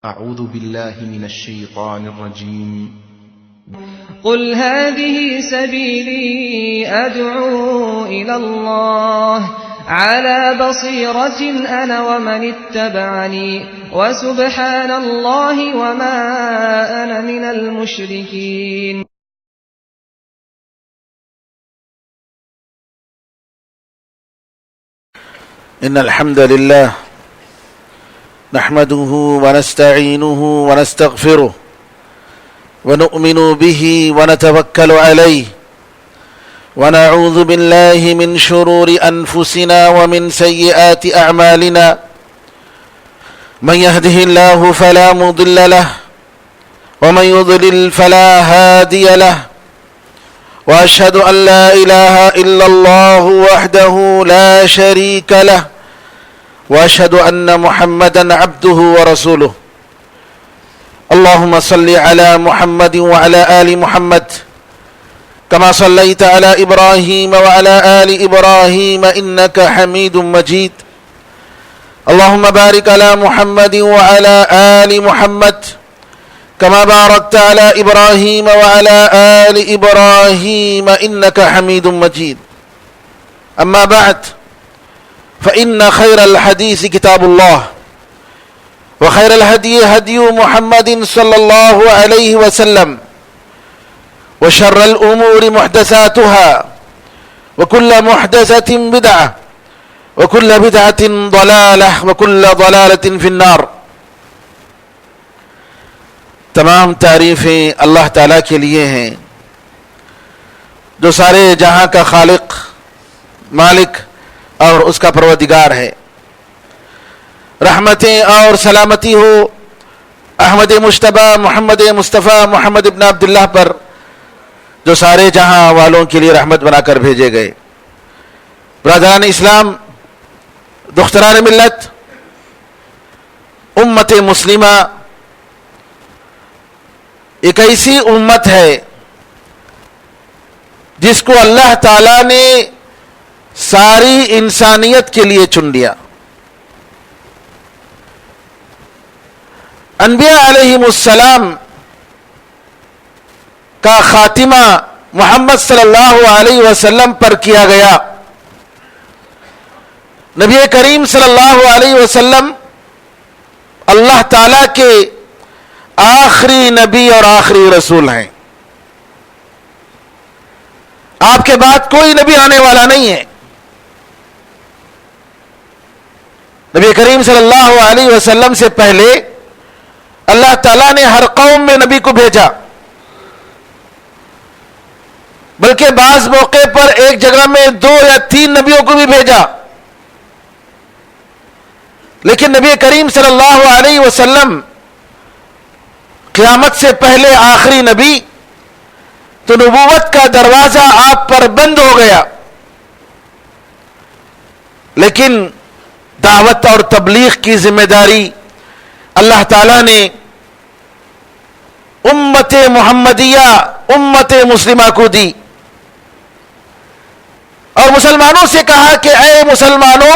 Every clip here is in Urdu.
أعوذ بالله من الشيطان الرجيم. قل هذه سبيلي أدعو إلى الله على بصيرة أنا ومن اتبعني وسبحان الله وما أنا من المشركين. إن الحمد لله نحمده ونستعينه ونستغفره ونؤمن به ونتوكل عليه ونعوذ بالله من شرور أنفسنا ومن سيئات أعمالنا من يهده الله فلا مضل له ومن يضلل فلا هادي له وأشهد أن لا إله إلا الله وحده لا شريك له وأشهد أن محمدا عبده ورسوله. اللهم صل على محمد وعلى آل محمد كما صليت على إبراهيم وعلى آل إبراهيم إنك حميد مجيد. اللهم بارك على محمد وعلى آل محمد كما باركت على إبراهيم وعلى آل إبراهيم إنك حميد مجيد. أما بعد فإن خير الحديث كتاب الله وخير الهدي هدي محمد صلى الله عليه وسلم وشر الأمور محدثاتها وكل محدثة بدعة وكل بدعة ضلالة وكل ضلالة في النار. تمام تعریفیں اللہ تعالیٰ کے لیے ہیں جو سارے جہاں کا خالق، مالک اور اس کا پروردگار ہے. رحمتیں اور سلامتی ہو احمد مجتبی محمد مصطفیٰ محمد ابن عبداللہ پر جو سارے جہاں والوں کے لیے رحمت بنا کر بھیجے گئے. برادران اسلام، دختران ملت، امت مسلمہ ایک ایسی امت ہے جس کو اللہ تعالیٰ نے ساری انسانیت کے لیے چن لیا. انبیاء علیہم السلام کا خاتمہ محمد صلی اللہ علیہ وسلم پر کیا گیا. نبی کریم صلی اللہ علیہ وسلم اللہ تعالیٰ کے آخری نبی اور آخری رسول ہیں. آپ کے بعد کوئی نبی آنے والا نہیں ہے. نبی کریم صلی اللہ علیہ وسلم سے پہلے اللہ تعالیٰ نے ہر قوم میں نبی کو بھیجا، بلکہ بعض موقع پر ایک جگہ میں 2 یا 3 نبیوں کو بھی بھیجا. لیکن نبی کریم صلی اللہ علیہ وسلم قیامت سے پہلے آخری نبی، تو نبوت کا دروازہ آپ پر بند ہو گیا. لیکن دعوت اور تبلیغ کی ذمہ داری اللہ تعالیٰ نے امت محمدیہ، امت مسلمہ کو دی اور مسلمانوں سے کہا کہ اے مسلمانوں،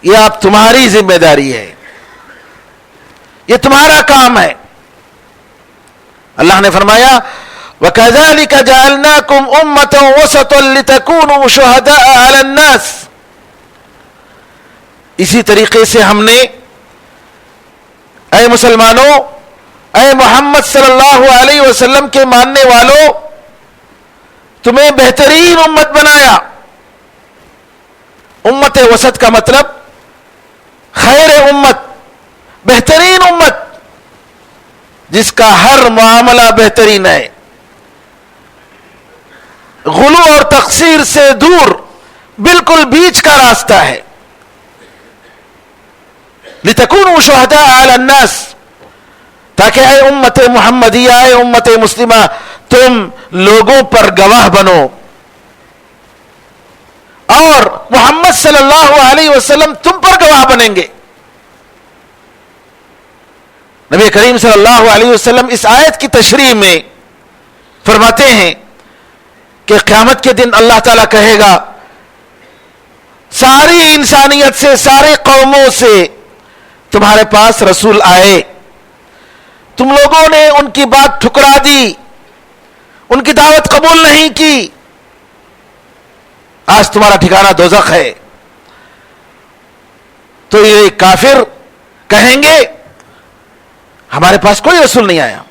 یہ آپ تمہاری ذمہ داری ہے، یہ تمہارا کام ہے. اللہ نے فرمایا وَكَذَلِكَ جَعَلْنَاكُمْ أُمَّةً وَسَطًا لِتَكُونُوا شُهَدَاءَ عَلَى النَّاسِ. اسی طریقے سے ہم نے اے مسلمانوں، اے محمد صلی اللہ علیہ وسلم کے ماننے والوں، تمہیں بہترین امت بنایا. امت وسط کا مطلب خیر امت، بہترین امت جس کا ہر معاملہ بہترین ہے، غلو اور تقصیر سے دور، بالکل بیچ کا راستہ ہے. لِتَكُونُوا شُهَدَاءَ عَلَى النَّاسِ، تاکہ اے امت محمدیہ، اے امت مسلمہ، تم لوگوں پر گواہ بنو اور محمد صلی اللہ علیہ وسلم تم پر گواہ بنیں گے. نبی کریم صلی اللہ علیہ وسلم اس آیت کی تشریح میں فرماتے ہیں کہ قیامت کے دن اللہ تعالیٰ کہے گا ساری انسانیت سے، سارے قوموں سے تمہارے پاس رسول آئے تم لوگوں نے ان کی بات ٹھکرا دی, ان کی دعوت قبول نہیں کی, آج تمہارا ٹھکانہ دوزخ ہے. تو یہ کافر کہیں گے ہمارے پاس کوئی رسول نہیں آیا,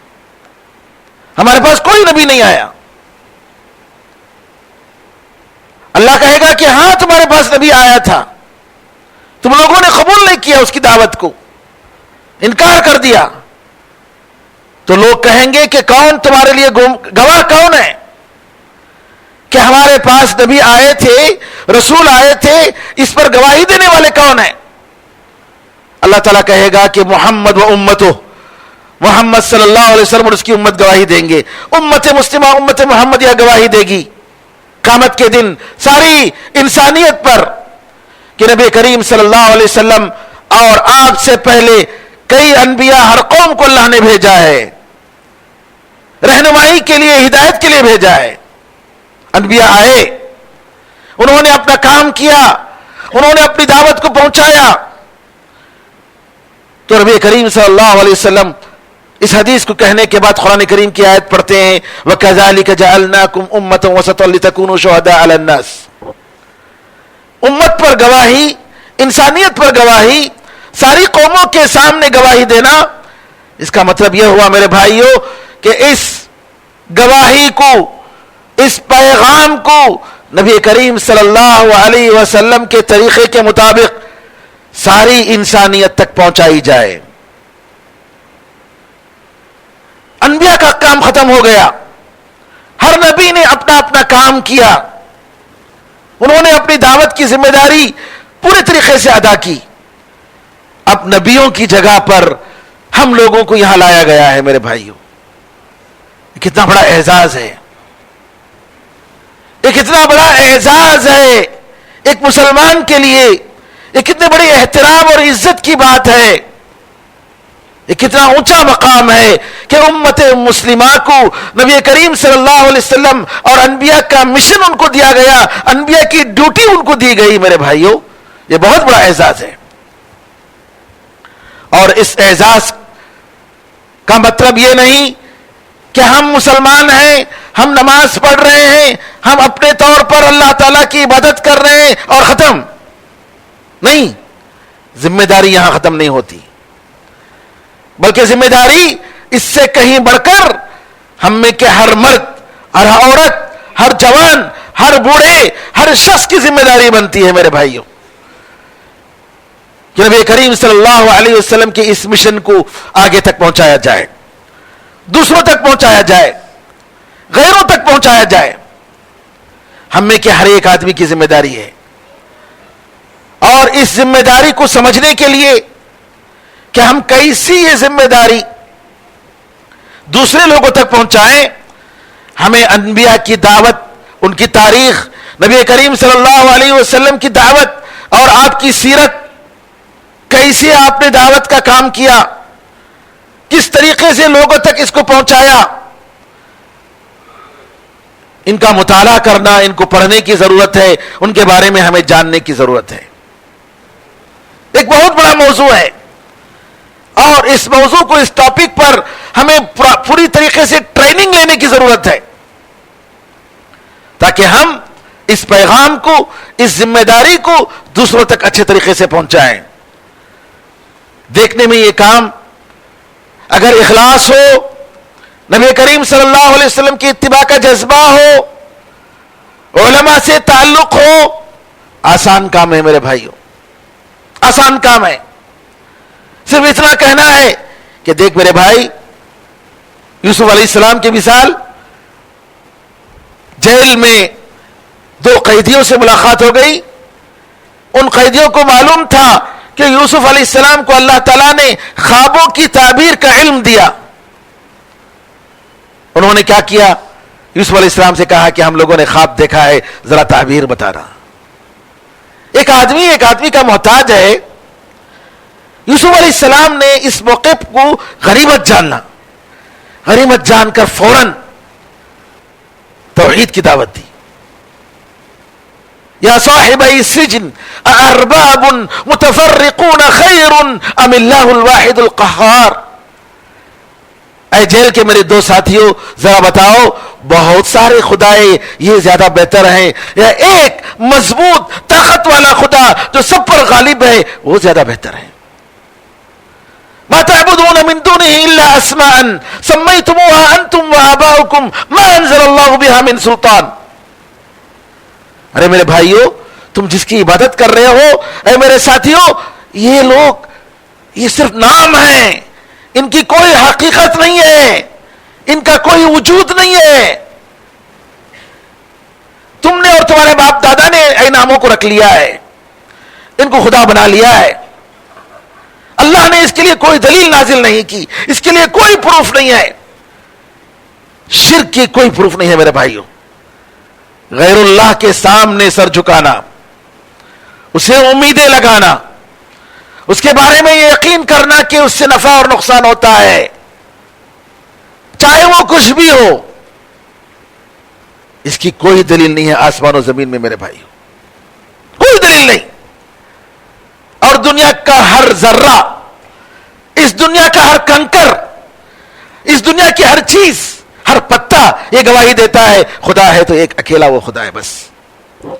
ہمارے پاس کوئی نبی نہیں آیا. اللہ کہے گا کہ ہاں تمہارے پاس نبی آیا تھا, تم لوگوں نے قبول نہیں کیا اس کی دعوت کو, انکار کر دیا. تو لوگ کہیں گے کہ کون تمہارے لیے گواہ کون ہے کہ ہمارے پاس نبی آئے تھے, رسول آئے تھے, اس پر گواہی دینے والے کون ہیں؟ اللہ تعالیٰ کہے گا کہ محمد و امتہ, محمد صلی اللہ علیہ وسلم اور اس کی امت گواہی دیں گے. امت مسلمہ, امت محمدیہ گواہی دے گی قیامت کے دن ساری انسانیت پر کہ نبی کریم صلی اللہ علیہ وسلم اور آپ سے پہلے کئی انبیاء ہر قوم کو اللہ نے بھیجا ہے, رہنمائی کے لیے, ہدایت کے لیے بھیجا ہے. انبیاء آئے, انہوں نے اپنا کام کیا, انہوں نے اپنی دعوت کو پہنچایا. تو نبی کریم صلی اللہ علیہ وسلم اس حدیث کو کہنے کے بعد قرآن کریم کی آیت پڑھتے ہیں وَكَذَلِكَ جَعَلْنَاكُمْ أُمَّةً وَسَطًا لِتَكُونُوا شُهَدَاءَ عَلَى النَّاسِ. امت پر گواہی, انسانیت پر گواہی, ساری قوموں کے سامنے گواہی دینا, اس کا مطلب یہ ہوا میرے بھائیوں کہ اس گواہی کو, اس پیغام کو نبی کریم صلی اللہ علیہ وسلم کے طریقے کے مطابق ساری انسانیت تک پہنچائی جائے. انبیاء کا کام ختم ہو گیا, ہر نبی نے اپنا اپنا کام کیا, انہوں نے اپنی دعوت کی ذمہ داری پورے طریقے سے ادا کی. اب نبیوں کی جگہ پر ہم لوگوں کو یہاں لایا گیا ہے میرے بھائیوں. کتنا بڑا اعزاز ہے, یہ کتنا بڑا اعزاز ہے ایک مسلمان کے لیے, یہ کتنے بڑی احترام اور عزت کی بات ہے, یہ کتنا اونچا مقام ہے کہ امت مسلمہ کو نبی کریم صلی اللہ علیہ وسلم اور انبیاء کا مشن ان کو دیا گیا, انبیاء کی ڈیوٹی ان کو دی گئی. میرے بھائیوں یہ بہت بڑا اعزاز ہے, اور اس اعزاز کا مطلب یہ نہیں کہ ہم مسلمان ہیں, ہم نماز پڑھ رہے ہیں, ہم اپنے طور پر اللہ تعالیٰ کی عبادت کر رہے ہیں اور ختم نہیں. ذمہ داری یہاں ختم نہیں ہوتی, بلکہ ذمہ داری اس سے کہیں بڑھ کر ہم میں کے ہر مرد, ہر عورت, ہر جوان, ہر بوڑھے, ہر شخص کی ذمہ داری بنتی ہے میرے بھائیوں کہ نبی کریم صلی اللہ علیہ وسلم کے اس مشن کو آگے تک پہنچایا جائے, دوسروں تک پہنچایا جائے, غیروں تک پہنچایا جائے. ہم میں کے ہر ایک آدمی کی ذمہ داری ہے, اور اس ذمہ داری کو سمجھنے کے لیے کہ ہم کیسی یہ ذمہ داری دوسرے لوگوں تک پہنچائیں, ہمیں انبیاء کی دعوت, ان کی تاریخ, نبی کریم صلی اللہ علیہ وسلم کی دعوت اور آپ کی سیرت, کیسے آپ نے دعوت کا کام کیا, کس طریقے سے لوگوں تک اس کو پہنچایا, ان کا مطالعہ کرنا, ان کو پڑھنے کی ضرورت ہے, ان کے بارے میں ہمیں جاننے کی ضرورت ہے. ایک بہت بڑا موضوع ہے, اور اس موضوع کو, اس ٹاپک پر ہمیں پوری طریقے سے ٹریننگ لینے کی ضرورت ہے تاکہ ہم اس پیغام کو, اس ذمہ داری کو دوسروں تک اچھے طریقے سے پہنچائیں. دیکھنے میں یہ کام اگر اخلاص ہو, نبی کریم صلی اللہ علیہ وسلم کی اتباع کا جذبہ ہو, علماء سے تعلق ہو, آسان کام ہے میرے بھائیوں, آسان کام ہے. صرف اتنا کہنا ہے کہ دیکھ میرے بھائی, یوسف علیہ السلام کی مثال, جیل میں 2 قیدیوں سے ملاقات ہو گئی. ان قیدیوں کو معلوم تھا کہ یوسف علیہ السلام کو اللہ تعالیٰ نے خوابوں کی تعبیر کا علم دیا. انہوں نے کیا کیا, یوسف علیہ السلام سے کہا کہ ہم لوگوں نے خواب دیکھا ہے, ذرا تعبیر بتا رہا. ایک آدمی کا محتاج ہے. یوسف علیہ السلام نے اس موقع کو غنیمت جاننا, غنیمت جان کر فوراً توحید کی دعوت دی. یا صاحبی السجن اارباب متفرقون خیر ام اللہ الواحد القہار. اے جیل کے میرے دو ساتھیوں ذرا بتاؤ بہت سارے خدائے یہ زیادہ بہتر ہیں یا ایک مضبوط طاقت والا خدا جو سب پر غالب ہے وہ زیادہ بہتر ہے؟ ما تعبدون من دونه الا اسماء سميتموها انتم وآباؤكم ما انزل الله بها من سلطان. ارے میرے بھائیو تم جس کی عبادت کر رہے ہو اے میرے ساتھیوں یہ لوگ یہ صرف نام ہیں، ان کی کوئی حقیقت نہیں ہے، ان کا کوئی وجود نہیں ہے. تم نے اور تمہارے باپ دادا نے ان ناموں کو رکھ لیا ہے، ان کو خدا بنا لیا ہے. اللہ نے اس کے لیے کوئی دلیل نازل نہیں کی، اس کے لیے کوئی پروف نہیں ہے. شرک کی کوئی پروف نہیں ہے میرے بھائیوں. غیر اللہ کے سامنے سر جھکانا، اسے امیدیں لگانا، اس کے بارے میں یہ یقین کرنا کہ اس سے نفع اور نقصان ہوتا ہے چاہے وہ کچھ بھی ہو، اس کی کوئی دلیل نہیں ہے آسمان و زمین میں میرے بھائیوں، کوئی دلیل نہیں. اور دنیا کا ہر ذرہ، اس دنیا کا ہر کنکر، اس دنیا کی ہر چیز، ہر پتا یہ گواہی دیتا ہے خدا ہے تو ایک اکیلا وہ خدا ہے بس،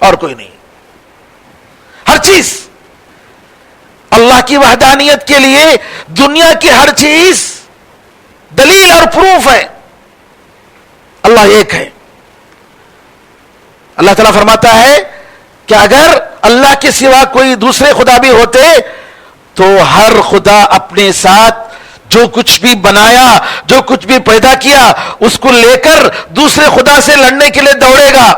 اور کوئی نہیں. ہر چیز اللہ کی وحدانیت کے لیے دنیا کی ہر چیز دلیل اور پروف ہے. اللہ ایک ہے. اللہ تعالیٰ فرماتا ہے کہ اگر اللہ کے سوا کوئی دوسرے خدا بھی ہوتے تو ہر خدا اپنے ساتھ جو کچھ بھی بنایا، جو کچھ بھی پیدا کیا اس کو لے کر دوسرے خدا سے لڑنے کے لیے دوڑے گا.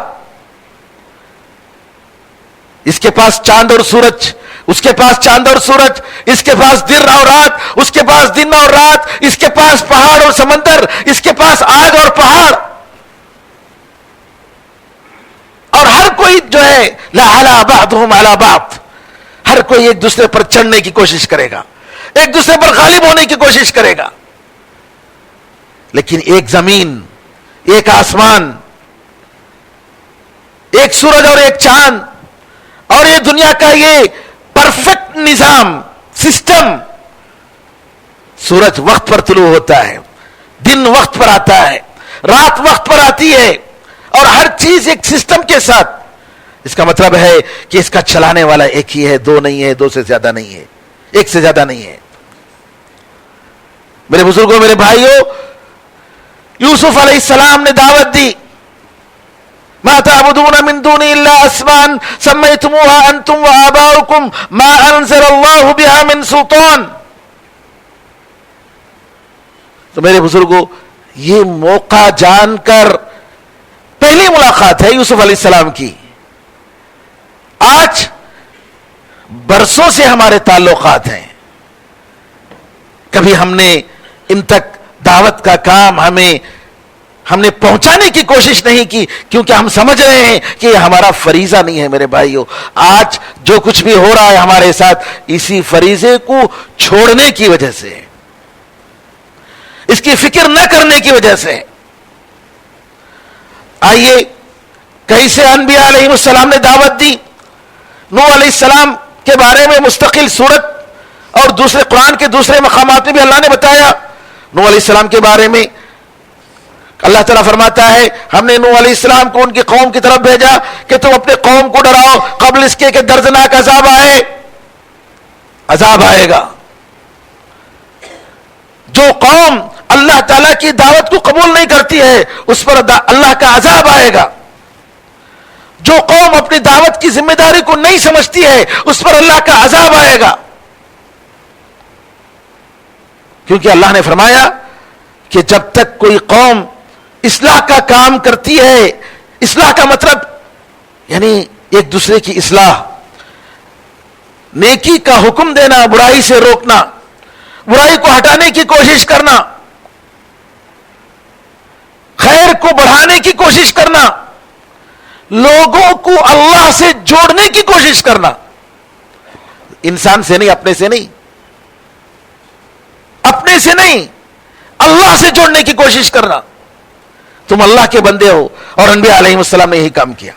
اس کے پاس چاند اور سورج، اس کے پاس چاند اور سورج، اس کے پاس دن اور رات، اس کے پاس دن اور رات، اس کے پاس پہاڑ اور سمندر، اس کے پاس آگ اور پہاڑ، اور ہر کوئی جو ہے لا علی بعضهم علی بعض، ہر کوئی ایک دوسرے پر چڑھنے کی کوشش کرے گا، ایک دوسرے پر غالب ہونے کی کوشش کرے گا. لیکن ایک زمین، ایک آسمان، ایک سورج اور ایک چاند اور یہ دنیا کا یہ پرفیکٹ نظام، سسٹم، سورج وقت پر طلوع ہوتا ہے، دن وقت پر آتا ہے، رات وقت پر آتی ہے، اور ہر چیز ایک سسٹم کے ساتھ. اس کا مطلب ہے کہ اس کا چلانے والا ایک ہی ہے، دو نہیں ہے، دو سے زیادہ نہیں ہے، ایک سے زیادہ نہیں ہے. میرے بزرگوں، میرے بھائیوں، یوسف علیہ السلام نے دعوت دی ما تعبدون من دون الا اسماء سميتموها انتم وآباؤكم ما انزل الله بها من سلطان. تو میرے بزرگوں یہ موقع جان کر پہلی ملاقات ہے یوسف علیہ السلام کی. آج برسوں سے ہمارے تعلقات ہیں، کبھی ہم نے ان تک دعوت کا کام ہم نے پہنچانے کی کوشش نہیں کی کیونکہ ہم سمجھ رہے ہیں کہ یہ ہمارا فریضہ نہیں ہے. میرے بھائیوں آج جو کچھ بھی ہو رہا ہے ہمارے ساتھ اسی فریضے کو چھوڑنے کی وجہ سے، اس کی فکر نہ کرنے کی وجہ سے. آئیے کئی سے انبیاء علیہ السلام نے دعوت دی. نوح علیہ السلام کے بارے میں مستقل سورت اور دوسرے قرآن کے دوسرے مقامات میں بھی اللہ نے بتایا. نوح علیہ السلام کے بارے میں اللہ تعالیٰ فرماتا ہے ہم نے نوح علیہ السلام کو ان کی قوم کی طرف بھیجا کہ تم اپنے قوم کو ڈراؤ قبل اس کے کہ دردناک عذاب آئے. عذاب آئے گا. جو قوم اللہ تعالیٰ کی دعوت کو قبول نہیں کرتی ہے اس پر اللہ کا عذاب آئے گا. جو قوم اپنی دعوت کی ذمہ داری کو نہیں سمجھتی ہے اس پر اللہ کا عذاب آئے گا. کیونکہ اللہ نے فرمایا کہ جب تک کوئی قوم اصلاح کا کام کرتی ہے، اصلاح کا مطلب یعنی ایک دوسرے کی اصلاح، نیکی کا حکم دینا، برائی سے روکنا، برائی کو ہٹانے کی کوشش کرنا، خیر کو بڑھانے کی کوشش کرنا، لوگوں کو اللہ سے جوڑنے کی کوشش کرنا، انسان سے نہیں، اپنے سے نہیں، اپنے سے نہیں، اللہ سے جوڑنے کی کوشش کرنا. تم اللہ کے بندے ہو اور انبیاء علیہ السلام نے یہی کام کیا.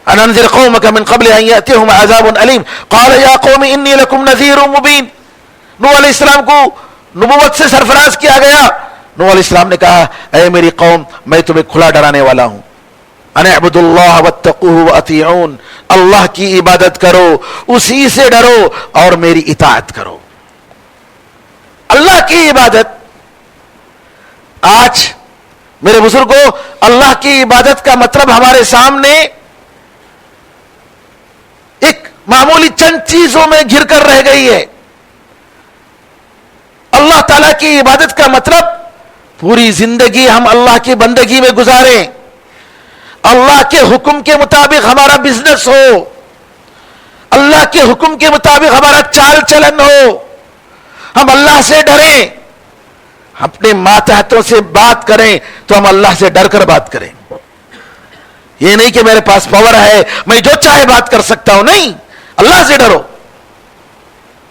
ان انذر قومك من قبل ان ياتيهم عذاب اليم قال يا قوم اني لكم نذير مبين. نوح علیہ السلام کو نبوت سے سرفراز کیا گیا. نوح علیہ السلام نے کہا اے میری قوم میں تمہیں کھلا ڈرانے والا ہوں. ان اعبدوا اللہ واتقوہ واطیعون, اللہ کی عبادت کرو, اسی سے ڈرو اور میری اطاعت کرو. اللہ کی عبادت. آج میرے بزرگوں اللہ کی عبادت کا مطلب ہمارے سامنے ایک معمولی چند چیزوں میں گھر کر رہ گئی ہے. اللہ تعالیٰ کی عبادت کا مطلب پوری زندگی ہم اللہ کی بندگی میں گزاریں, اللہ کے حکم کے مطابق ہمارا بزنس ہو, اللہ کے حکم کے مطابق ہمارا چال چلن ہو, ہم اللہ سے ڈریں, اپنے ماتحتوں سے بات کریں تو ہم اللہ سے ڈر کر بات کریں. یہ نہیں کہ میرے پاس پاور ہے میں جو چاہے بات کر سکتا ہوں, نہیں, اللہ سے ڈرو.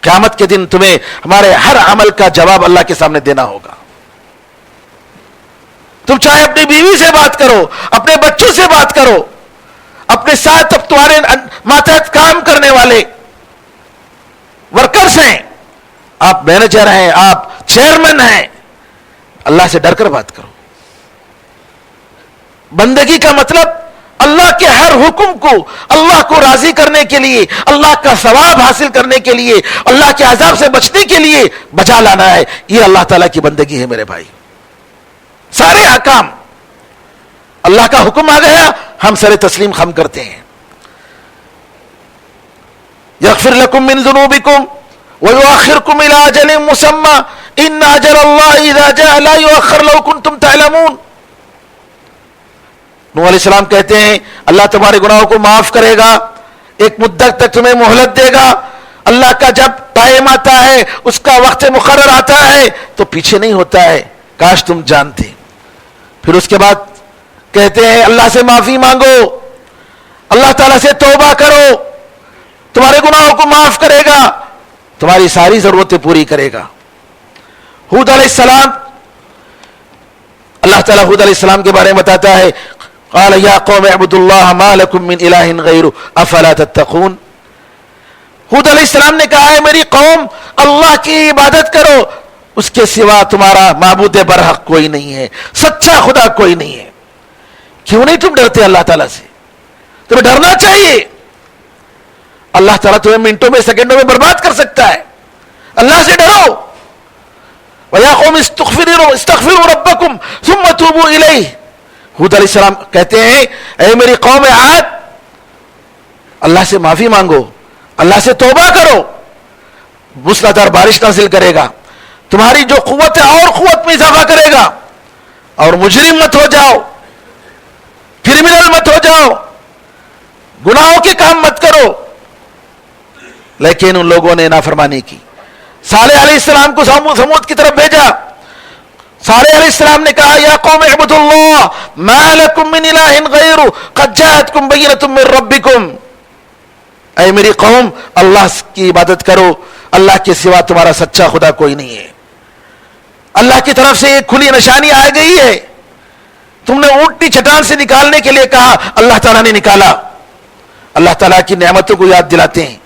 قیامت کے دن تمہیں ہمارے ہر عمل کا جواب اللہ کے سامنے دینا ہوگا. تم چاہے اپنی بیوی سے بات کرو, اپنے بچوں سے بات کرو, اپنے ساتھ اب تمہارے ماتحت کام کرنے والے ورکرز ہیں, آپ مینیجر ہیں, آپ چیئرمین ہیں, اللہ سے ڈر کر بات کرو. بندگی کا مطلب اللہ کے ہر حکم کو اللہ کو راضی کرنے کے لیے, اللہ کا ثواب حاصل کرنے کے لیے, اللہ کے عذاب سے بچنے کے لیے بجا لانا ہے. یہ اللہ تعالیٰ کی بندگی ہے میرے بھائی. سارے احکام اللہ کا حکم آ گیا, ہم سر تسلیم خم کرتے ہیں. یغفر لکم من ذنوبکم ویؤخرکم الی اجل مسمی ان اجل اللہ اذا جاء لا یؤخر لو کنتم تعلمون. نوح علیہ السلام کہتے ہیں اللہ تمہارے گناہوں کو معاف کرے گا, ایک مدت تک تمہیں مہلت دے گا. اللہ کا جب ٹائم آتا ہے, اس کا وقت مقرر آتا ہے تو پیچھے نہیں ہوتا ہے, کاش تم جانتے. پھر اس کے بعد کہتے ہیں اللہ سے معافی مانگو, اللہ تعالیٰ سے توبہ کرو, تمہارے گناہوں کو معاف کرے گا, تمہاری ساری ضرورتیں پوری کرے گا. ہود علیہ السلام, اللہ تعالیٰ ہود علیہ السلام کے بارے میں بتاتا ہے قال یا قوم اعبدوا اللہ ما لکم من الہ غیرہ افلا تتقون. ہود علیہ السلام نے کہا ہے میری قوم اللہ کی عبادت کرو, اس کے سوا تمہارا معبود برحق کوئی نہیں ہے, سچا خدا کوئی نہیں ہے. کیوں نہیں تم ڈرتے اللہ تعالیٰ سے؟ تمہیں ڈرنا چاہیے. اللہ تعالیٰ تمہیں منٹوں میں سیکنڈوں میں برباد کر سکتا ہے. اللہ سے ڈرو. وَيَا قَوْمِ اسْتَغْفِرُوا رَبَّكُمْ ثُمَّ تُوبُوا إِلَيْهِ. ہود علیہ السلام کہتے ہیں اے میری قوم عاد, اللہ سے معافی مانگو, اللہ سے توبہ کرو, موسلادھار بارش نازل کرے گا, تمہاری جو قوت ہے اور قوت میں اضافہ کرے گا, اور مجرم مت ہو جاؤ, کرمنل مت ہو جاؤ, گناہوں کے کام مت کرو. لیکن ان لوگوں نے نافرمانی کی. صالح علیہ السلام کو سمود کی طرف بھیجا. صالح علیہ السلام نے کہا یا قوم اعبدوا اللہ ما لکم من الہ غیرہ قد جاءتکم بینۃ من ربکم. اے میری قوم اللہ کی عبادت کرو, اللہ کے سوا تمہارا سچا خدا کوئی نہیں ہے. اللہ کی طرف سے ایک کھلی نشانی آ گئی ہے. تم نے اونٹنی چٹان سے نکالنے کے لیے کہا, اللہ تعالیٰ نے نکالا. اللہ تعالیٰ کی نعمتوں کو یاد دلاتے ہیں.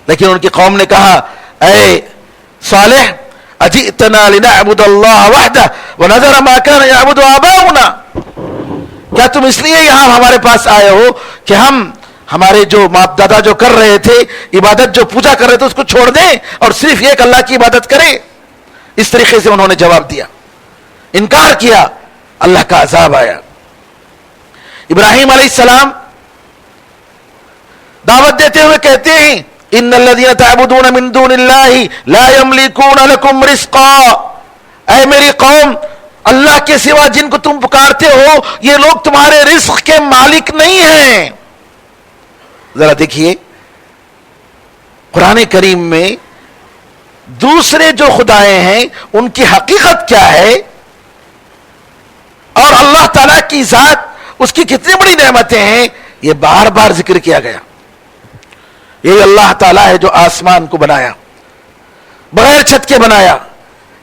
لیکن ان کی قوم نے کہا اے صالح اجئتنا لنعبد اللہ وحدہ ونذر ما كان يعبد آباؤنا. کیا تم اس لیے یہاں ہمارے پاس آئے ہو کہ ہم ہمارے جو باپ دادا جو کر رہے تھے عبادت, جو پوجا کر رہے تھے, اس کو چھوڑ دیں اور صرف ایک اللہ کی عبادت کریں؟ اس طریقے سے انہوں نے جواب دیا, انکار کیا. اللہ کا عذاب آیا. ابراہیم علیہ السلام دعوت دیتے ہوئے کہتے ہیں ان الذین تعبدون من دون اللہ لا یملکون لکم رزقا. اے میری قوم اللہ کے سوا جن کو تم پکارتے ہو یہ لوگ تمہارے رزق کے مالک نہیں ہیں. ذرا دیکھیے قرآن کریم میں دوسرے جو خدائیں ہیں ان کی حقیقت کیا ہے, اور اللہ تعالیٰ کی ذات, اس کی کتنی بڑی نعمتیں ہیں, یہ بار بار ذکر کیا گیا. یہ اللہ تعالیٰ ہے جو آسمان کو بنایا, بغیر چھت کے بنایا.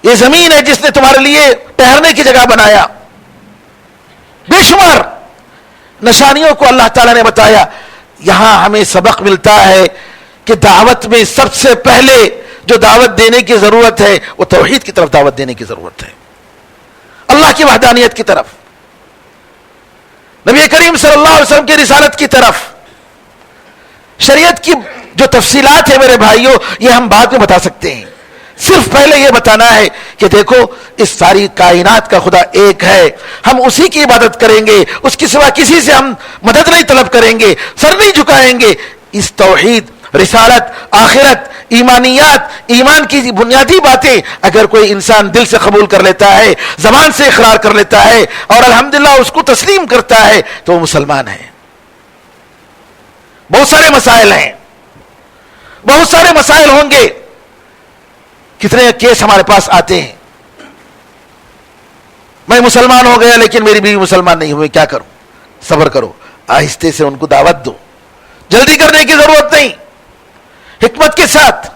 یہ زمین ہے جس نے تمہارے لیے ٹہرنے کی جگہ بنایا. بے شمار نشانیوں کو اللہ تعالیٰ نے بتایا. یہاں ہمیں سبق ملتا ہے کہ دعوت میں سب سے پہلے جو دعوت دینے کی ضرورت ہے وہ توحید کی طرف دعوت دینے کی ضرورت ہے، اللہ کی وحدانیت کی طرف، نبی کریم صلی اللہ علیہ وسلم کی رسالت کی طرف۔ شریعت کی جو تفصیلات ہیں میرے بھائیوں یہ ہم بعد میں بتا سکتے ہیں، صرف پہلے یہ بتانا ہے کہ دیکھو اس ساری کائنات کا خدا ایک ہے، ہم اسی کی عبادت کریں گے، اس کے سوا کسی سے ہم مدد نہیں طلب کریں گے، سر نہیں جھکائیں گے۔ اس توحید، رسالت، آخرت، ایمانیات، ایمان کی بنیادی باتیں اگر کوئی انسان دل سے قبول کر لیتا ہے، زبان سے اقرار کر لیتا ہے اور الحمدللہ اس کو تسلیم کرتا ہے تو وہ مسلمان ہے۔ بہت سارے مسائل ہیں، بہت سارے مسائل ہوں گے، کتنے کیس ہمارے پاس آتے ہیں، میں مسلمان ہو گیا لیکن میری بیوی مسلمان نہیں ہوئی، کیا کروں؟ صبر کرو، آہستہ سے ان کو دعوت دو، جلدی کرنے کی ضرورت نہیں، حکمت کے ساتھ۔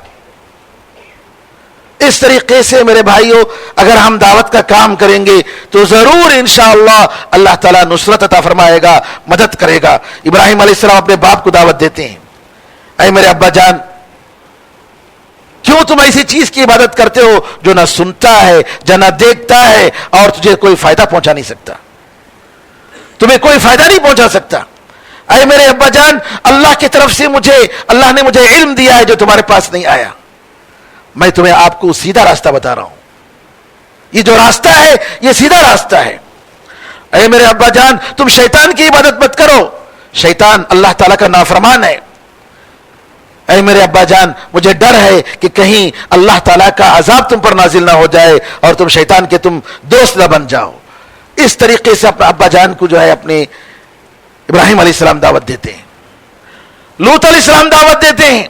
اس طریقے سے میرے بھائیوں اگر ہم دعوت کا کام کریں گے تو ضرور انشاءاللہ اللہ تعالیٰ نصرت عطا فرمائے گا، مدد کرے گا۔ ابراہیم علیہ السلام اپنے باپ کو دعوت دیتے ہیں، اے میرے ابا جان، کیوں تم ایسی چیز کی عبادت کرتے ہو جو نہ سنتا ہے، جو نہ دیکھتا ہے اور تجھے کوئی فائدہ پہنچا نہیں سکتا، تمہیں کوئی فائدہ نہیں پہنچا سکتا؟ اے میرے ابا جان، اللہ کی طرف سے اللہ نے مجھے علم دیا ہے جو تمہارے پاس نہیں آیا، میں تمہیں آپ کو سیدھا راستہ بتا رہا ہوں، یہ جو راستہ ہے یہ سیدھا راستہ ہے۔ اے میرے ابا جان، تم شیطان کی عبادت مت کرو، شیطان اللہ تعالیٰ کا نافرمان ہے۔ اے میرے ابا جان، مجھے ڈر ہے کہ کہیں اللہ تعالیٰ کا عذاب تم پر نازل نہ ہو جائے اور تم شیطان کے دوست نہ بن جاؤ۔ اس طریقے سے اپنے ابا جان کو جو ہے اپنے ابراہیم علیہ السلام دعوت دیتے ہیں، لوط علیہ السلام دعوت دیتے ہیں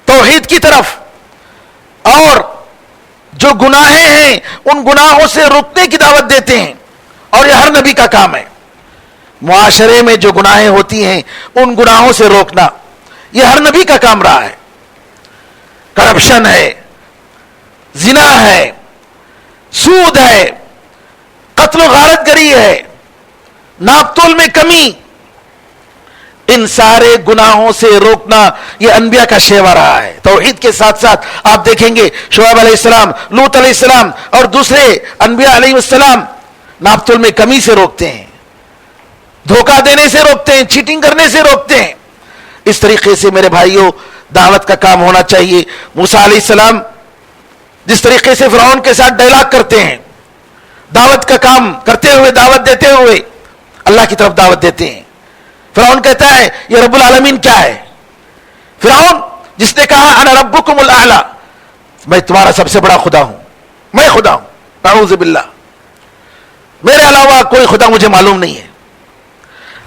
توحید کی طرف، اور جو گناہیں ہیں ان گناہوں سے روکنے کی دعوت دیتے ہیں، اور یہ ہر نبی کا کام ہے۔ معاشرے میں جو گناہیں ہوتی ہیں ان گناہوں سے روکنا یہ ہر نبی کا کام رہا ہے۔ کرپشن ہے، زنا ہے، سود ہے، قتل و غارت گری ہے، ناپ تول میں کمی، ان سارے گناہوں سے روکنا یہ انبیاء کا شیوا رہا ہے۔ توحید کے ساتھ ساتھ آپ دیکھیں گے شعیب علیہ السلام، لوط علیہ السلام اور دوسرے انبیاء علیہ السلام ناپ تول میں کمی سے روکتے ہیں، دھوکہ دینے سے روکتے ہیں، چیٹنگ کرنے سے روکتے ہیں۔ اس طریقے سے میرے بھائیوں دعوت کا کام ہونا چاہیے۔ موسیٰ علیہ السلام جس طریقے سے فرعون کے ساتھ ڈائلاگ کرتے ہیں، دعوت کا کام کرتے ہوئے، دعوت دیتے ہوئے اللہ کی طرف دعوت دیتے ہیں۔ فرعون کہتا ہے یہ رب العالمین کیا ہے؟ فرعون جس نے کہا انا ربکم الاعلی، میں تمہارا سب سے بڑا خدا ہوں، میں خدا ہوں، اعوذ باللہ، میرے علاوہ کوئی خدا مجھے معلوم نہیں ہے۔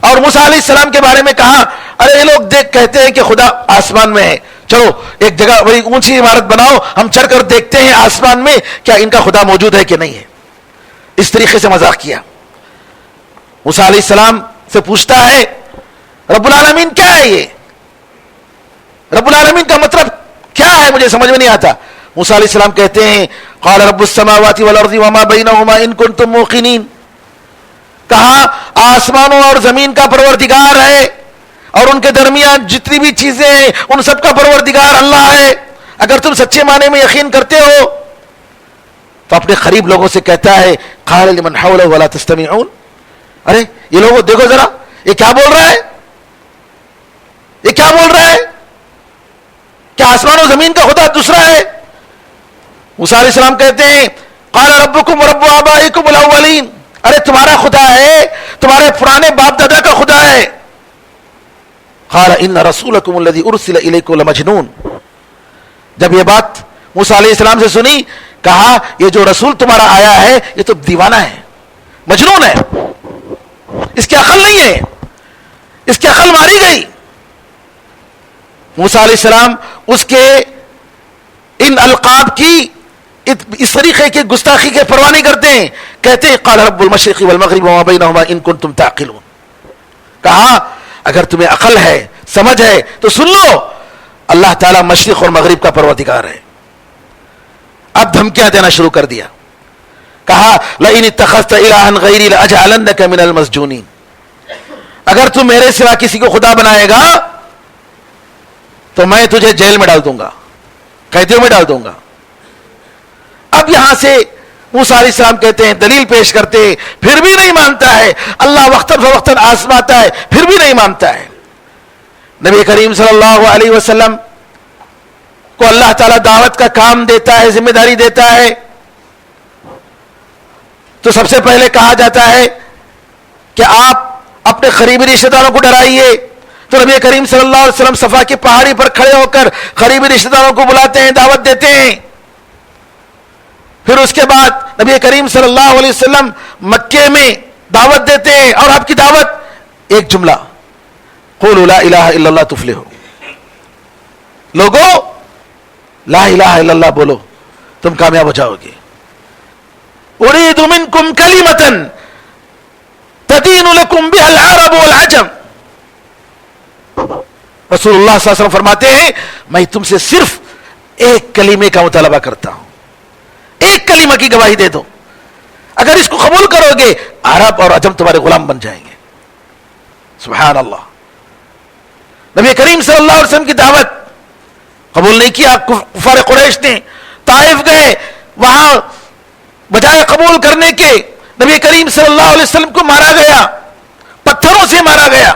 اور موسیٰ علیہ السلام کے بارے میں کہا ارے یہ لوگ کہتے ہیں کہ خدا آسمان میں ہے، چلو ایک جگہ بڑی اونچی عمارت بناؤ، ہم چڑھ کر دیکھتے ہیں آسمان میں کیا ان کا خدا موجود ہے کہ نہیں ہے۔ اس طریقے سے مذاق کیا۔ موسیٰ علیہ السلام سے پوچھتا ہے رب العالمین کیا ہے؟ یہ رب العالمین کا مطلب کیا ہے؟ مجھے سمجھ میں نہیں آتا۔ موسیٰ علیہ السلام کہتے ہیں قال رب السماوات والارض وما بینہما ان کنتم موقنین، کہا آسمانوں اور زمین کا پروردگار ہے اور ان کے درمیان جتنی بھی چیزیں ہیں ان سب کا پروردگار اللہ ہے، اگر تم سچے معنی میں یقین کرتے ہو۔ تو اپنے قریب لوگوں سے کہتا ہے قال لمن حولہ ولا تستمعون، ارے یہ لوگوں دیکھو ذرا یہ کیا بول رہا ہے، یہ کیا بول رہا ہے؟ کیا آسمان و زمین کا خدا دوسرا ہے؟ موسیٰ علیہ السلام کہتے ہیں قال ربکم ورب آبائکم الاولین، ارے تمہارا خدا ہے تمہارے پرانے باپ دادا کا خدا ہے۔ قال ان رسولکم الذی ارسل الیکم لمجنون، جب یہ بات موسیٰ علیہ السلام سے سنی کہا یہ جو رسول تمہارا آیا ہے یہ تو دیوانہ ہے، مجنون ہے، اس کی عقل نہیں ہے، اس کی عقل ماری گئی۔ موسیٰ علیہ السلام اس کے ان القاب کی اس طریقے کی گستاخی کے پرواہ نہیں کرتے ہیں، کہتے ہیں قال رب المشرق والمغرب وما بینہما ان کنتم تعقلون، کہا اگر تمہیں عقل ہے، سمجھ ہے تو سن لو، اللہ تعالیٰ مشرق اور مغرب کا پروردگار ہے۔ اب دھمکیاں دینا شروع کر دیا، کہا لئن اتخذت الہا غیری لاجعلنک من المسجونین، اگر تم میرے سوا کسی کو خدا بنائے گا تو میں تجھے جیل میں ڈال دوں گا، قیدیوں میں ڈال دوں گا. اب یہاں سے موسیٰ علیہ السلام کہتے ہیں, دلیل پیش کرتے ہیں, پھر بھی نہیں مانتا ہے. اللہ وقتاً فوقتاً آزماتا ہے, پھر بھی نہیں مانتا ہے. نبی کریم صلی اللہ علیہ وسلم کو اللہ تعالیٰ دعوت کا کام دیتا ہے, ذمہ داری دیتا ہے, تو سب سے پہلے کہا جاتا ہے کہ آپ اپنے قریبی رشتہ داروں کو ڈرائیے. تو نبی کریم صلی اللہ علیہ وسلم صفا کی پہاڑی پر کھڑے ہو کر قریبی رشتہ داروں کو بلاتے ہیں, دعوت دیتے ہیں. پھر اس کے بعد نبی کریم صلی اللہ علیہ وسلم مکے میں دعوت دیتے ہیں, اور آپ کی دعوت ایک جملہ, قولوا لا الہ الا اللہ تفلحوا. لوگوں لا الہ الا اللہ بولو, تم کامیاب ہو جاؤ گے. اريد منكم كلمة تدين لكم بها العرب والعجم. رسول اللہ صلی اللہ علیہ وسلم فرماتے ہیں, میں تم سے صرف ایک کلمے کا مطالبہ کرتا ہوں, ایک کلمہ کی گواہی دے دو, اگر اس کو قبول کرو گے عرب اور عجم تمہارے غلام بن جائیں گے. سبحان اللہ. نبی کریم صلی اللہ علیہ وسلم کی دعوت قبول نہیں کیا کفار قریش نے. طائف گئے, وہاں بجائے قبول کرنے کے نبی کریم صلی اللہ علیہ وسلم کو مارا گیا, پتھروں سے مارا گیا.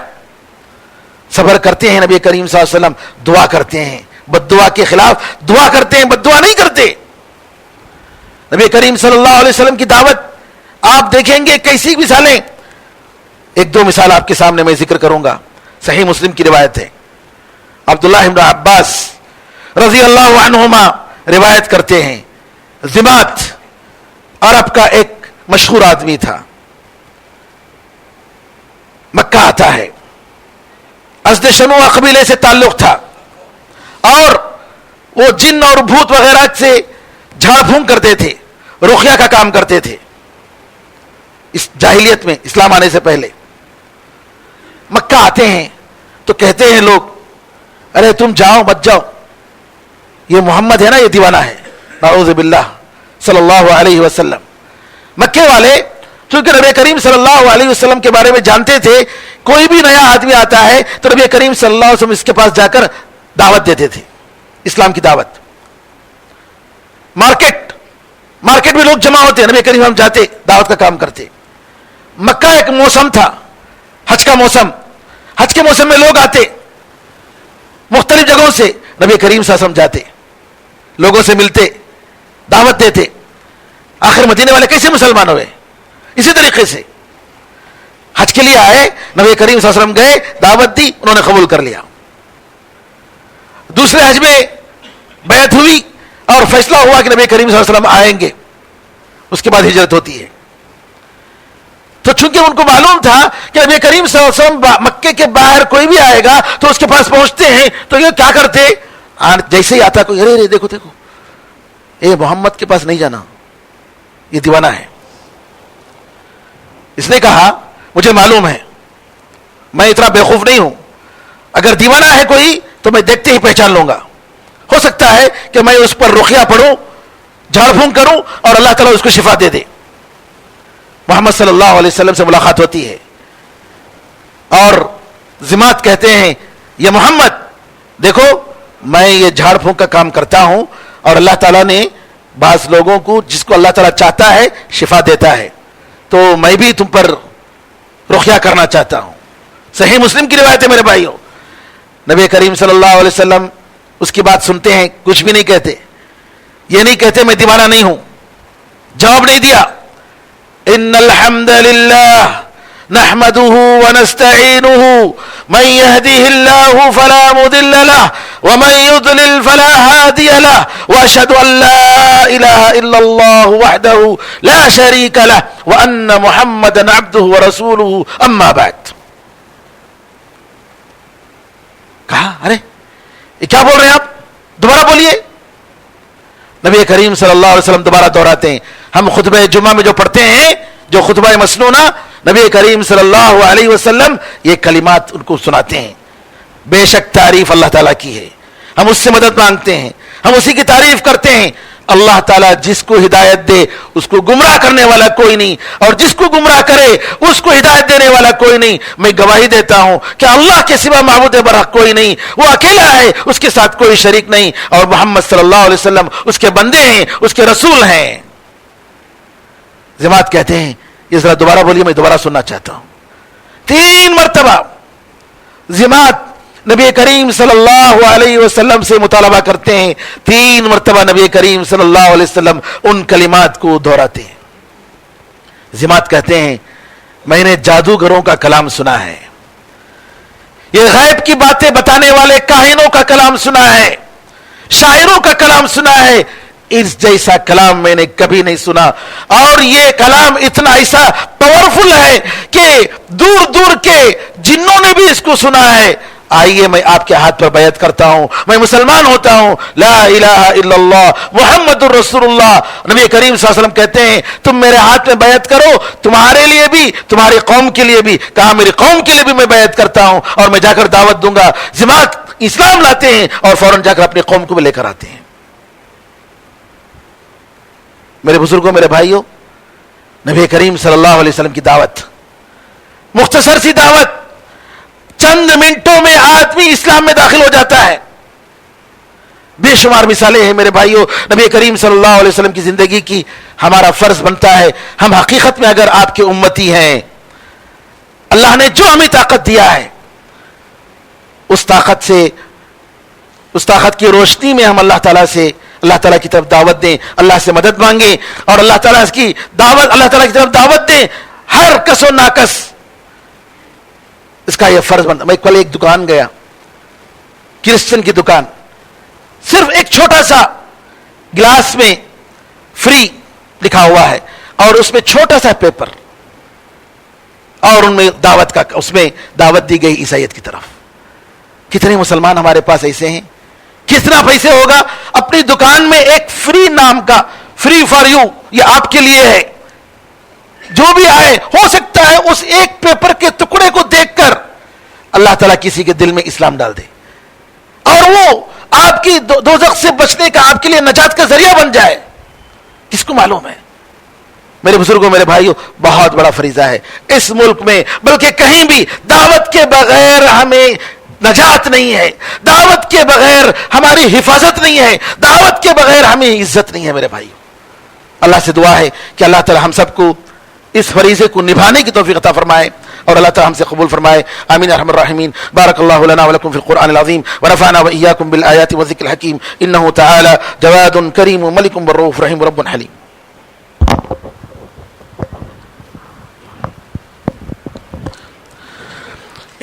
صبر کرتے ہیں نبی کریم صلی اللہ علیہ وسلم, دعا کرتے ہیں, بد دعا کے خلاف دعا کرتے ہیں, بد دعا نہیں کرتے. نبی کریم صلی اللہ علیہ وسلم کی دعوت آپ دیکھیں گے کیسی مثالیں. ایک دو مثال آپ کے سامنے میں ذکر کروں گا. صحیح مسلم کی روایت ہے, عبداللہ ابن عباس رضی اللہ عنہما روایت کرتے ہیں, ذمات عرب کا ایک مشہور آدمی تھا, مکہ آتا ہے, ازد شنوع قبیلے سے تعلق تھا, اور وہ جن اور بھوت وغیرہ سے جھاڑ پھونک کرتے تھے, رقیہ کا کام کرتے تھے اس جاہلیت میں, اسلام آنے سے پہلے. مکہ آتے ہیں تو کہتے ہیں لوگ, ارے تم جاؤ مت جاؤ, یہ محمد ہے نا یہ دیوانہ ہے, نعوذ باللہ صلی اللہ علیہ وسلم. مکے والے چونکہ نبی کریم صلی اللہ علیہ وسلم کے بارے میں جانتے تھے, کوئی بھی نیا آدمی آتا ہے تو نبی کریم صلی اللہ علیہ وسلم اس کے پاس جا کر دعوت دیتے تھے, اسلام کی دعوت. مارکیٹ میں لوگ جمع ہوتے, نبی کریم ہم جاتے, دعوت کا کام کرتے. مکہ ایک موسم تھا, حج کا موسم, حج کے موسم میں لوگ آتے مختلف جگہوں سے, نبی کریم صلی اللہ علیہ وسلم جاتے, لوگوں سے ملتے, دعوت دیتے. آخر مدینے والے کیسے مسلمان ہوئے؟ اسی طریقے سے حج کے لیے آئے, نبی کریم صلی اللہ علیہ وسلم گئے, دعوت دی, انہوں نے قبول کر لیا. دوسرے حج میں بیعت ہوئی اور فیصلہ ہوا کہ نبی کریم صلی اللہ علیہ وسلم آئیں گے, اس کے بعد ہجرت ہوتی ہے. تو چونکہ ان کو معلوم تھا کہ نبی کریم صلی اللہ علیہ وسلم مکے کے باہر کوئی بھی آئے گا تو اس کے پاس پہنچتے ہیں, تو یہ کیا کرتے, جیسے ہی آتا کوئی, ارے دیکھو دیکھو, اے محمد کے پاس نہیں جانا, یہ دیوانہ ہے. اس نے کہا مجھے معلوم ہے, میں اتنا بیوقوف نہیں ہوں, اگر دیوانہ ہے کوئی تو میں دیکھتے ہی پہچان لوں گا. ہو سکتا ہے کہ میں اس پر رقیہ پڑھوں, جھاڑ پھونک کروں, اور اللہ تعالیٰ اس کو شفا دے دے. محمد صلی اللہ علیہ وسلم سے ملاقات ہوتی ہے, اور ذمات کہتے ہیں, یہ محمد دیکھو میں یہ جھاڑ پھونک کا کام کرتا ہوں, اور اللہ تعالیٰ نے بعض لوگوں کو جس کو اللہ تعالیٰ چاہتا ہے شفا دیتا ہے, تو میں بھی تم پر رقیہ کرنا چاہتا ہوں. صحیح مسلم کی روایت ہے میرے بھائیوں. نبی کریم صلی اللہ علیہ وسلم اس کی بات سنتے ہیں, کچھ بھی نہیں کہتے, یہ نہیں کہتے میں دیوانہ نہیں ہوں, جواب نہیں دیا. ان الحمد للہ نحمده ونستعینه من يهده الله فلا مضل له ومن يضلل فلا هادي له واشهد ان لا اله الا الله وحده لا شريك له وان محمدا عبده ورسوله اما بعد. کہا ارے یہ کیا بول رہے ہیں آپ, دوبارہ بولیے. نبی کریم صلی اللہ علیہ وسلم دوبارہ دہراتے ہیں. ہم خطبہ جمعہ میں جو پڑھتے ہیں, جو خطبہ مسنونہ, نبی کریم صلی اللہ علیہ وسلم یہ کلمات ان کو سناتے ہیں. بے شک تعریف اللہ تعالیٰ کی ہے, ہم اس سے مدد مانگتے ہیں, ہم اسی کی تعریف کرتے ہیں. اللہ تعالیٰ جس کو ہدایت دے اس کو گمراہ کرنے والا کوئی نہیں، اور جس کو گمراہ کرے اس کو ہدایت دینے والا کوئی نہیں۔ میں گواہی دیتا ہوں کہ اللہ کے سوا معبود برحق کوئی نہیں، وہ اکیلا ہے، اس کے ساتھ کوئی شریک نہیں، اور محمد صلی اللہ علیہ وسلم اس کے بندے ہیں، اس کے رسول ہیں۔ جماعت کہتے ہیں، یہ ذرا دوبارہ بولیے، میں دوبارہ سننا چاہتا ہوں۔ 3 مرتبہ جماعت نبی کریم صلی اللہ علیہ وسلم سے مطالبہ کرتے ہیں، 3 مرتبہ نبی کریم صلی اللہ علیہ وسلم ان کلمات کو دہراتے ہیں۔ جماعت کہتے ہیں، میں نے جادوگروں کا کلام سنا ہے، یہ غیب کی باتیں بتانے والے کاہنوں کا کلام سنا ہے، شاعروں کا کلام سنا ہے، اس جیسا کلام میں نے کبھی نہیں سنا، اور یہ کلام اتنا ایسا پاورفل ہے کہ دور دور کے جنوں نے بھی اس کو سنا ہے۔ آئیے میں آپ کے ہاتھ پر بیعت کرتا ہوں، میں مسلمان ہوتا ہوں، لا الہ الا اللہ محمد الرسول اللہ۔ نبی کریم صلی اللہ علیہ وسلم کہتے ہیں، تم میرے ہاتھ میں بیعت کرو، تمہارے لیے بھی تمہاری قوم کے لیے بھی۔ کہا میری قوم کے لیے بھی میں بیعت کرتا ہوں، اور میں جا کر دعوت دوں گا۔ جماعت اسلام لاتے ہیں اور فوراً جا کر اپنی قوم کو بھی لے کر آتے ہیں۔ میرے بزرگوں، میرے بھائیوں، نبی کریم صلی اللہ علیہ وسلم کی دعوت، مختصر سی دعوت، چند منٹوں میں آدمی اسلام میں داخل ہو جاتا ہے۔ بے شمار مثالیں ہیں میرے بھائیوں نبی کریم صلی اللہ علیہ وسلم کی زندگی کی۔ ہمارا فرض بنتا ہے، ہم حقیقت میں اگر آپ کے امتی ہیں، اللہ نے جو ہمیں طاقت دیا ہے، اس طاقت کی روشنی میں ہم اللہ تعالیٰ کی طرف دعوت دیں، اللہ سے مدد مانگیں، اور اللہ تعالیٰ کی طرف دعوت دیں، ہر کس و ناکس اس کا یہ فرض بنتا۔ میں کل ایک دکان گیا، کرسچن کی دکان، صرف ایک چھوٹا سا گلاس میں فری لکھا ہوا ہے، اور اس میں چھوٹا سا پیپر، اور ان میں دعوت دی گئی عیسائیت کی طرف۔ کتنے مسلمان ہمارے پاس ایسے ہیں؟ کتنا پیسے ہوگا؟ اپنی دکان میں ایک فری نام کا، فری فار یو، یہ آپ کے لیے ہے، جو بھی آئے، ہو سکتا ہے اس ایک پیپر کے ٹکڑے کو دیکھ کر اللہ تعالیٰ کسی کے دل میں اسلام ڈال دے، اور وہ آپ کی دوزخ سے بچنے کا، آپ کے لیے نجات کا ذریعہ بن جائے۔ کس کو معلوم ہے؟ میرے بزرگوں، میرے بھائیوں، بہت بڑا فریضہ ہے اس ملک میں، بلکہ کہیں بھی دعوت کے بغیر ہمیں نجات نہیں ہے، دعوت کے بغیر ہماری حفاظت نہیں ہے، دعوت کے بغیر ہمیں عزت نہیں ہے میرے بھائیوں۔ اللہ سے دعا ہے کہ اللہ تعالی ہم سب کو اس فریضے کو نبھانے کی توفیق عطا فرمائے، اور اللہ تعالی ہم سے قبول فرمائے، آمین ارحم الراحمین۔ بارک اللہ لنا ولکم فی القرآن العظیم، ونفعنا وإیاکم بالآیات والذکر الحکیم، انہ تعالی جواد کریم ملک بالرؤوف رحیم رب حلیم۔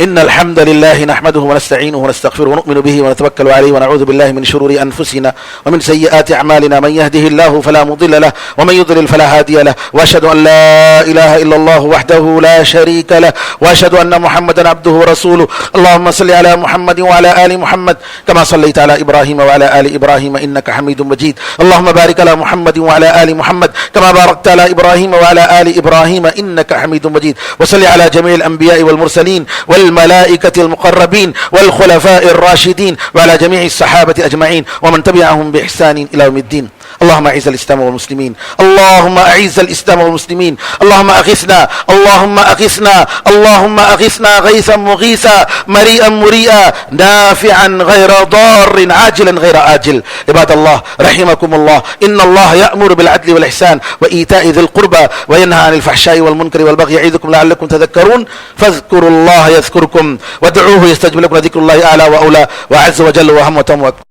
إن الحمد لله نحمده ونستعينه ونستغفره ونؤمن به ونتوكل عليه ونعوذ بالله من شرور أنفسنا ومن سيئات أعمالنا، من يهده الله فلا مضل له ومن يضلل فلا هادي له، وأشهد أن لا إله إلا الله وحده لا شريك له، وأشهد أن محمدا عبده ورسوله. اللهم صل على محمد وعلى آل محمد كما صليت على إبراهيم وعلى آل إبراهيم إنك حميد مجيد. اللهم بارك على محمد وعلى آل محمد كما باركت على إبراهيم وعلى آل إبراهيم إنك حميد مجيد. وصل على جميع الأنبياء والمرسلين والملائكة المقربين والخلفاء الراشدين وعلى جميع الصحابة أجمعين ومن تبعهم بإحسان إلى يوم الدين. اللهم أعز الإسلام والمسلمين، اللهم أعز الإسلام والمسلمين، اللهم أغثنا، اللهم أغثنا، اللهم أغثنا غيثا مغيثا مريئا مريئا نافعا غير ضار عاجلا غير آجل. عباد الله رحمكم الله، إن الله يأمر بالعدل والإحسان وإيتاء ذي القربى وينهى عن الفحشاء والمنكر والبغي يعظكم لعلكم تذكرون. فاذكروا الله يذكركم وادعوه يستجب لكم، ذكر الله أعلى وأولى وعز وجل وهم وتم وأكبر.